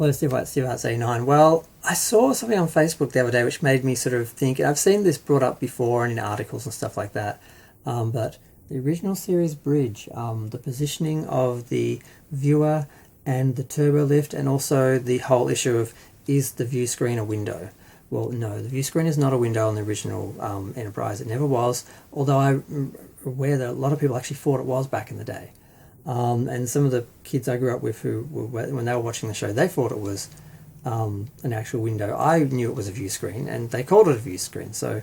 Hello, Steve White, Steve Arts 89. Well, I saw something on Facebook the other day which made me sort of think, and I've seen this brought up before and in articles and stuff like that, but the original series bridge, the positioning of the viewer and the Turbolift, and also the whole issue of, is the view screen a window? Well, no, the view screen is not a window on the original Enterprise. It never was, although I'm aware that a lot of people actually thought it was back in the day. And some of the kids I grew up with who, when they were watching the show, they thought it was an actual window. I knew it was a view screen, and they called it a view screen, so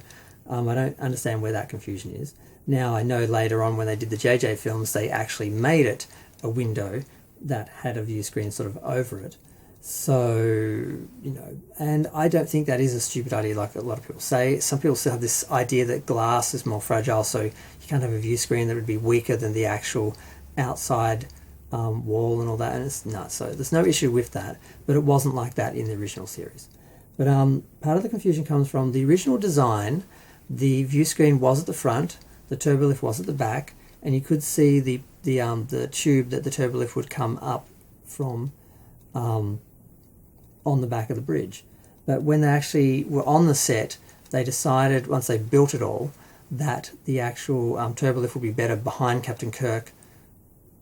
I don't understand where that confusion is. Now, I know later on when they did the JJ films, they actually made it a window that had a view screen sort of over it. So, you know, and I don't think that is a stupid idea like a lot of people say. Some people still have this idea that glass is more fragile, so you can't have a view screen that would be weaker than the actual outside wall and all that, and it's nuts. So there's no issue with that, but it wasn't like that in the original series. But part of the confusion comes from the original design. The view screen was at the front, the turbolift was at the back, and you could see the tube that the turbolift would come up from on the back of the bridge. But when they actually were on the set, they decided, once they built it all, that the actual turbolift would be better behind Captain Kirk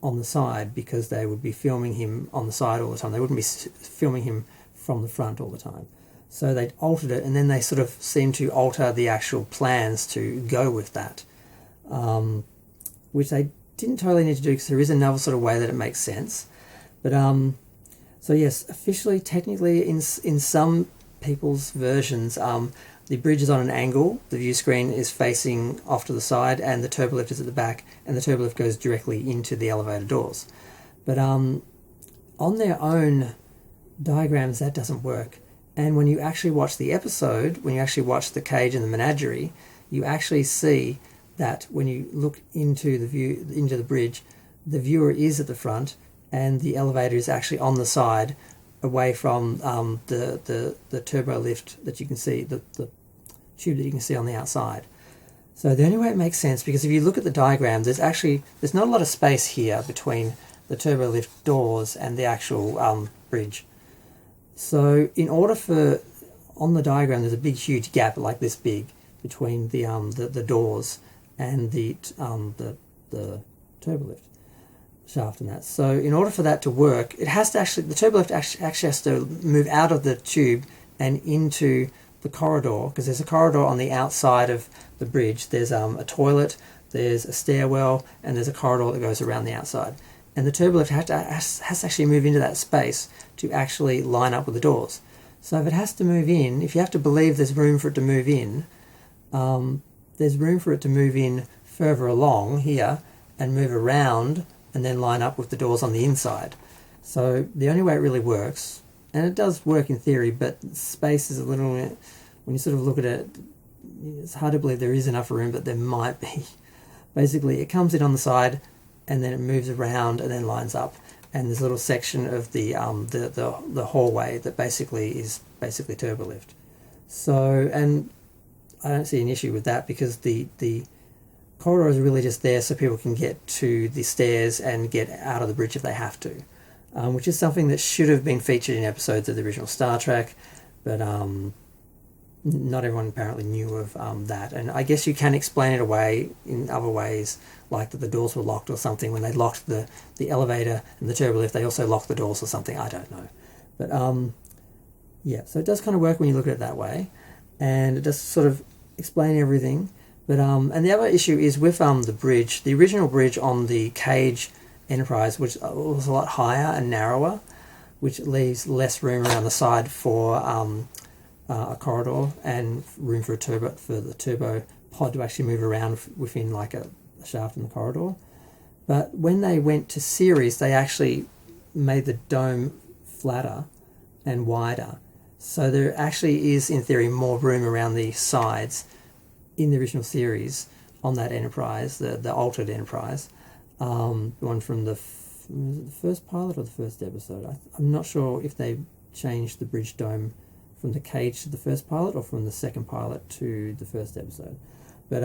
on the side, because they would be filming him on the side all the time. They wouldn't be filming him from the front all the time. So they altered it, and then they sort of seemed to alter the actual plans to go with that, which they didn't totally need to do, because there is another sort of way that it makes sense. But so yes, officially, technically, in some people's versions, the bridge is on an angle, the view screen is facing off to the side, and the turbolift is at the back, and the turbolift goes directly into the elevator doors. But on their own diagrams, that doesn't work. And when you actually watch the episode, when you actually watch the cage and the menagerie, you actually see that when you look into the bridge, the viewer is at the front, and the elevator is actually on the side, away from the turbo lift that you can see, the tube that you can see on the outside. So the only way it makes sense, because if you look at the diagram, there's not a lot of space here between the turbo lift doors and the actual bridge. So in order for, on the diagram, there's a big huge gap like this big between the doors and the turbo lift shaft and that. So in order for that to work, it has to actually, the turbolift actually has to move out of the tube and into the corridor, because there's a corridor on the outside of the bridge. There's a toilet, there's a stairwell, and there's a corridor that goes around the outside. And the turbolift has to actually move into that space to actually line up with the doors. So if it has to move in, if you have to believe there's room for it to move in, there's room for it to move in further along here and move around and then line up with the doors on the inside. So the only way it really works, and it does work in theory, but space is a little, when you sort of look at it, it's hard to believe there is enough room, but there might be. Basically, it comes in on the side, and then it moves around and then lines up. And there's a little section of the hallway that basically is turbolift. So, and I don't see an issue with that, because the corridor is really just there so people can get to the stairs and get out of the bridge if they have to, which is something that should have been featured in episodes of the original Star Trek, but not everyone apparently knew of that. And I guess you can explain it away in other ways, like that the doors were locked or something. When they locked the elevator and the turbolift, they also locked the doors or something. I don't know. But yeah, so it does kind of work when you look at it that way, and it does sort of explain everything. But and the other issue is with the bridge. The original bridge on the Cage Enterprise, which was a lot higher and narrower, which leaves less room around the side for a corridor and room for the turbo pod to actually move around within like a shaft in the corridor. But when they went to series, they actually made the dome flatter and wider. So there actually is, in theory, more room around the sides in the original series on that Enterprise, the altered Enterprise, the one from the first pilot or the first episode. I'm not sure if they changed the bridge dome from the Cage to the first pilot or from the second pilot to the first episode. But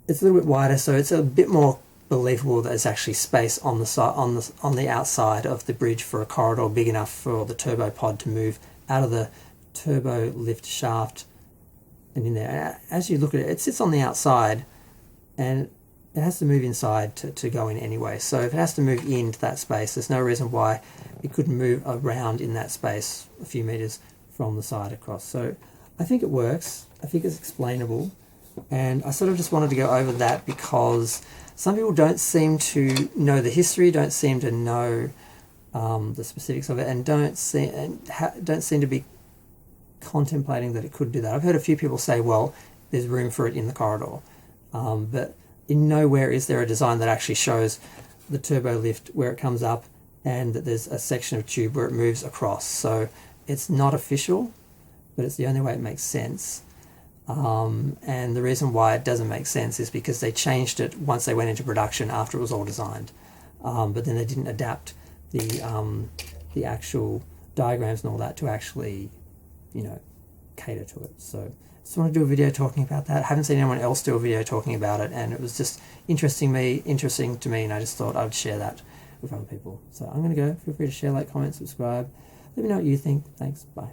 it's a little bit wider, so it's a bit more believable that there's actually space on the outside of the bridge for a corridor big enough for the turbo pod to move out of the turbo lift shaft and in there. As you look at it, it sits on the outside and it has to move inside to go in anyway. So if it has to move into that space, there's no reason why it couldn't move around in that space a few meters from the side across. So I think it works. I think it's explainable. And I sort of just wanted to go over that because some people don't seem to know the history, don't seem to know the specifics of it, and don't seem to be contemplating that it could do that. I've heard a few people say, well, there's room for it in the corridor, but in nowhere is there a design that actually shows the turbo lift where it comes up and that there's a section of tube where it moves across. So it's not official, but it's the only way it makes sense. And the reason why it doesn't make sense is because they changed it once they went into production after it was all designed. But then they didn't adapt the actual diagrams and all that to actually, cater to it. So just want to do a video talking about that. I haven't seen anyone else do a video talking about it, and it was just interesting to me, and I just thought I'd share that with other people. So I'm going to go. Feel free to share, like, comment, subscribe. Let me know what you think. Thanks. Bye.